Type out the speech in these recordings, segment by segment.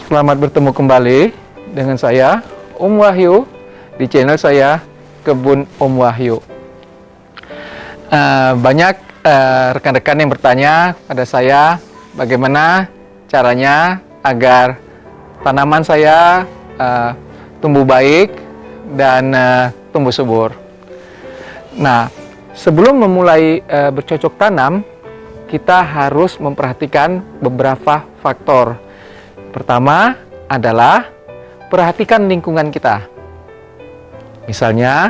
Selamat bertemu kembali dengan saya, Om Wahyu, di channel saya, Kebun Om Wahyu. Banyak rekan-rekan yang bertanya pada saya, bagaimana caranya agar tanaman saya tumbuh baik dan tumbuh subur. Nah, sebelum memulai bercocok tanam, kita harus memperhatikan beberapa faktor. Pertama adalah perhatikan lingkungan kita. Misalnya,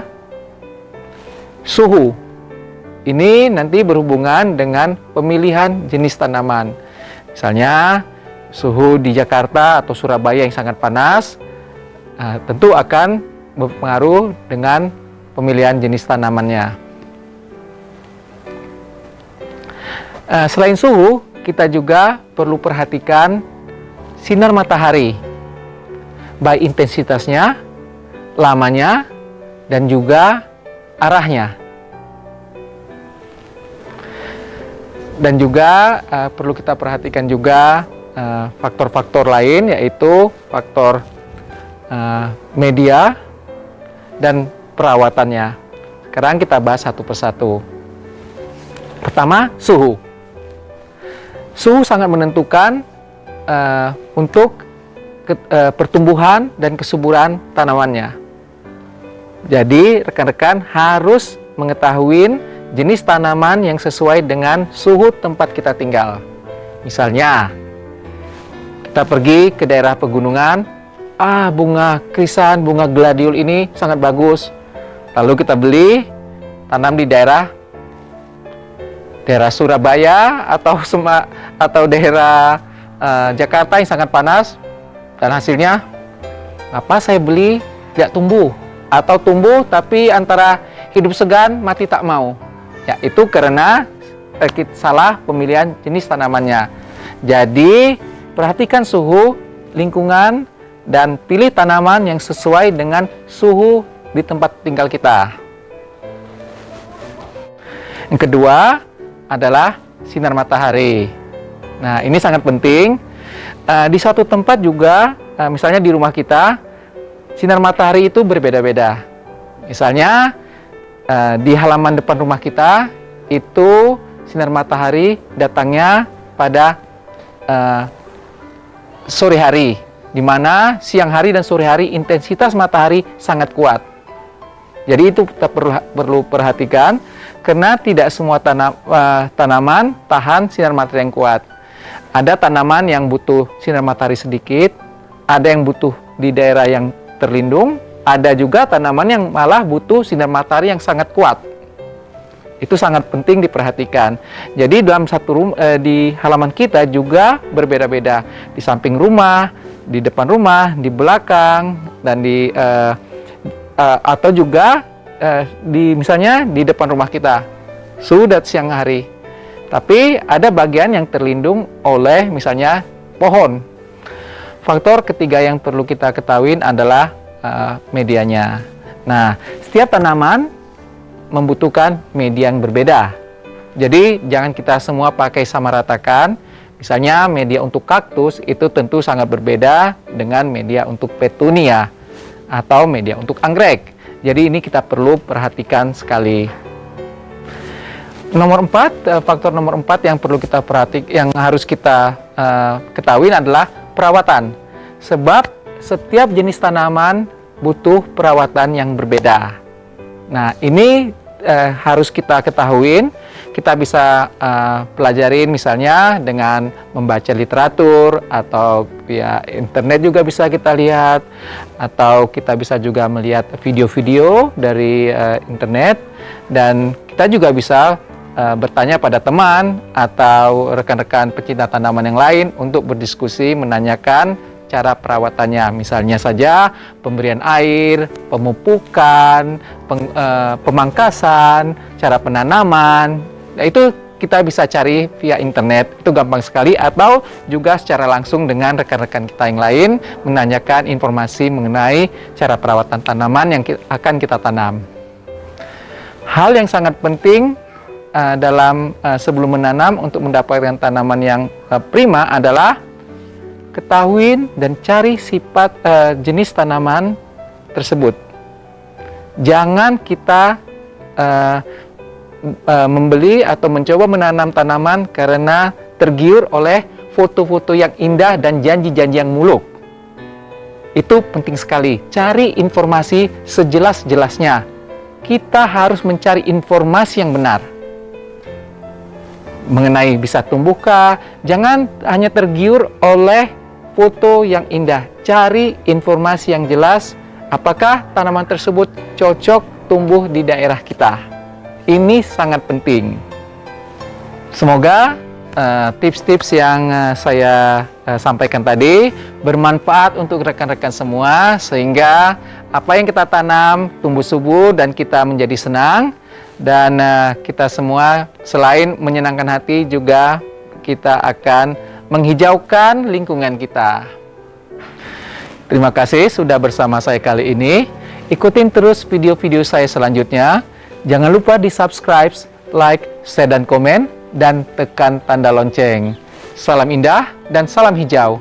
suhu. Ini nanti berhubungan dengan pemilihan jenis tanaman. Misalnya, suhu di Jakarta atau Surabaya yang sangat panas, tentu akan berpengaruh dengan pemilihan jenis tanamannya. Selain suhu, kita juga perlu perhatikan sinar matahari, baik intensitasnya, lamanya, dan juga arahnya. Dan juga perlu kita perhatikan juga faktor-faktor lain, yaitu faktor media dan perawatannya. Sekarang kita bahas satu persatu. Pertama, suhu. Suhu sangat menentukan untuk pertumbuhan dan kesuburan tanamannya. Jadi, rekan-rekan harus mengetahui jenis tanaman yang sesuai dengan suhu tempat kita tinggal. Misalnya, kita pergi ke daerah pegunungan, bunga krisan, bunga gladiol ini sangat bagus. Lalu kita beli, tanam di daerah Surabaya atau daerah Jakarta yang sangat panas, dan hasilnya apa, saya beli tidak tumbuh, atau tumbuh tapi antara hidup segan mati tak mau. Ya, itu karena salah pemilihan jenis tanamannya. Jadi perhatikan suhu, lingkungan, dan pilih tanaman yang sesuai dengan suhu di tempat tinggal kita. Yang kedua adalah sinar matahari. Nah, ini sangat penting. Di suatu tempat juga, misalnya di rumah kita, sinar matahari itu berbeda-beda. Misalnya, di halaman depan rumah kita, itu sinar matahari datangnya pada sore hari, di mana siang hari dan sore hari intensitas matahari sangat kuat. Jadi itu kita perlu perhatikan, karena tidak semua tanaman tahan sinar matahari yang kuat. Ada tanaman yang butuh sinar matahari sedikit, ada yang butuh di daerah yang terlindung, ada juga tanaman yang malah butuh sinar matahari yang sangat kuat. Itu sangat penting diperhatikan. Jadi dalam di halaman kita juga berbeda-beda. Di samping rumah, di depan rumah, di belakang, dan atau juga misalnya di depan rumah kita, sudah siang hari. Tapi ada bagian yang terlindung oleh misalnya pohon. Faktor ketiga yang perlu kita ketahui adalah medianya. Nah, setiap tanaman membutuhkan media yang berbeda. Jadi jangan kita semua pakai sama ratakan. Misalnya media untuk kaktus itu tentu sangat berbeda dengan media untuk petunia atau media untuk anggrek. Jadi ini kita perlu perhatikan sekali. Faktor nomor 4 yang perlu kita yang harus kita ketahui adalah perawatan. Sebab setiap jenis tanaman butuh perawatan yang berbeda. Nah, ini harus kita ketahui. Kita bisa pelajarin misalnya dengan membaca literatur, atau via internet juga bisa kita lihat, atau kita bisa juga melihat video-video dari internet, dan kita juga bisa bertanya pada teman atau rekan-rekan pecinta tanaman yang lain untuk berdiskusi, menanyakan cara perawatannya. Misalnya saja pemberian air, pemupukan, pemangkasan, cara penanaman. Nah, itu kita bisa cari via internet, itu gampang sekali, atau juga secara langsung dengan rekan-rekan kita yang lain menanyakan informasi mengenai cara perawatan tanaman yang akan kita tanam. Hal yang sangat penting sebelum menanam untuk mendapatkan tanaman yang prima adalah ketahuin dan cari sifat jenis tanaman tersebut. Jangan kita membeli atau mencoba menanam tanaman karena tergiur oleh foto-foto yang indah dan janji-janji yang muluk. Itu penting sekali. Cari informasi sejelas-jelasnya. Kita harus mencari informasi yang benar mengenai bisa tumbuhkah. Jangan hanya tergiur oleh foto yang indah. Cari informasi yang jelas. Apakah tanaman tersebut cocok tumbuh di daerah kita? Ini sangat penting. Semoga tips-tips yang saya sampaikan tadi bermanfaat untuk rekan-rekan semua, sehingga apa yang kita tanam tumbuh subur dan kita menjadi senang. Dan kita semua selain menyenangkan hati juga kita akan menghijaukan lingkungan kita. Terima kasih sudah bersama saya kali ini. Ikutin terus video-video saya selanjutnya. Jangan lupa di subscribe, like, share, dan komen, dan tekan tanda lonceng. Salam indah dan salam hijau.